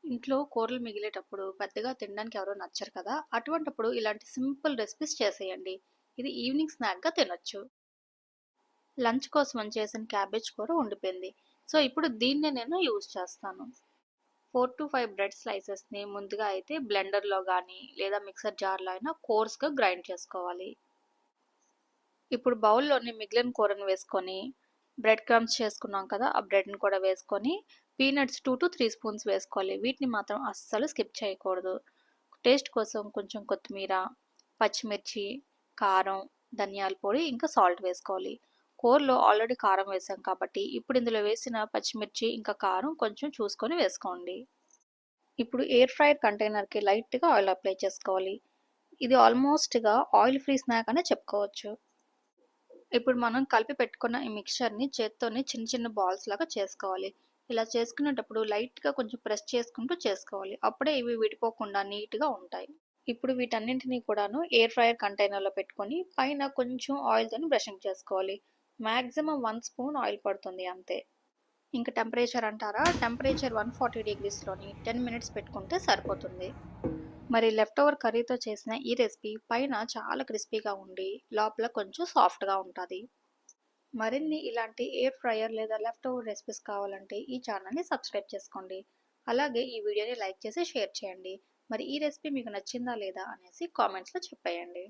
ఇంట్లో కూరలు మిగిలేటప్పుడు పెద్దగా తినడానికి ఎవరో నచ్చరు కదా! అటువంటప్పుడు ఇలాంటి సింపుల్ రెసిపీస్ చేసేయండి. ఇది ఈవినింగ్ స్నాక్‌గా తినొచ్చు. లంచ్ కోసమని చేసిన క్యాబేజ్ కూర ఉండిపోయింది. సో, ఇప్పుడు దీన్నే నేను యూజ్ చేస్తాను. 4-5 బ్రెడ్ స్లైసెస్‌ని ముందుగా అయితే బ్లెండర్‌లో గానీ, లేదా మిక్సర్ జార్‌లో అయినా కోర్స్‌గా గ్రైండ్ చేసుకోవాలి. ఇప్పుడు బౌల్‌లోని మిగిలిన కూరను వేసుకొని, బ్రెడ్ క్రమ్స్ చేసుకున్నాం కదా! ఆ బ్రెడ్‌ని కూడా వేసుకొని, పీనట్స్ 2-3 స్పూన్స్ వేసుకోవాలి. వీటిని మాత్రం అస్సలు స్కిప్ చేయకూడదు. టేస్ట్ కోసం కొంచెం కొత్తిమీర, పచ్చిమిర్చి, కారం, ధనియాల పొడి, ఇంకా సాల్ట్ వేసుకోవాలి. కూరలో ఆల్రెడీ కారం వేసాం కాబట్టి, ఇప్పుడు ఇందులో వేసిన పచ్చిమిర్చి, ఇంకా కారం కొంచెం చూసుకొని వేసుకోండి. ఇప్పుడు ఎయిర్ ఫ్రైయర్ కంటైనర్‌కి లైట్‌గా ఆయిల్ అప్లై చేసుకోవాలి. ఇది ఆల్మోస్ట్‌గా ఆయిల్ ఫ్రీ స్నాక్ అనే చెప్పుకోవచ్చు. ఇప్పుడు మనం కలిపి పెట్టుకున్న ఈ మిక్స్చర్‌ని చేత్తోని చిన్న చిన్న బాల్స్ లాగా చేసుకోవాలి. ఇలా చేసుకునేటప్పుడు లైట్‌గా కొంచెం ప్రెస్ చేసుకుంటూ చేసుకోవాలి. అప్పుడే ఇవి విడిపోకుండా నీట్‌గా ఉంటాయి. ఇప్పుడు వీటన్నింటిని కూడాను ఎయిర్ ఫ్రైయర్ కంటైనర్‌లో పెట్టుకొని పైన కొంచెం ఆయిల్‌తోని బ్రషింగ్ చేసుకోవాలి. మాక్సిమం 1 స్పూన్ ఆయిల్ పడుతుంది అంతే. ఇంక టెంపరేచర్ అంటారా? టెంపరేచర్ 140 డిగ్రీస్‌లోని 10 మినిట్స్ పెట్టుకుంటే సరిపోతుంది. మరి లెఫ్ట్ ఓవర్ కర్రీతో చేసిన ఈ రెసిపీ పైన చాలా క్రిస్పీగా ఉండి, లోపల కొంచెం సాఫ్ట్‌గా ఉంటది. మరిన్ని ఇలాంటి ఎయిర్ ఫ్రైయర్ లేదా లెఫ్ట్ ఓవర్ రెసిపీస్ కావాలంటే ఈ ఛానల్‌ని సబ్స్క్రైబ్ చేసుకోండి. అలాగే ఈ వీడియోని లైక్ చేసి షేర్ చేయండి. మరి ఈ రెసిపీ మీకు నచ్చిందా లేదా అనేసి కామెంట్స్‌లో చెప్పేయండి.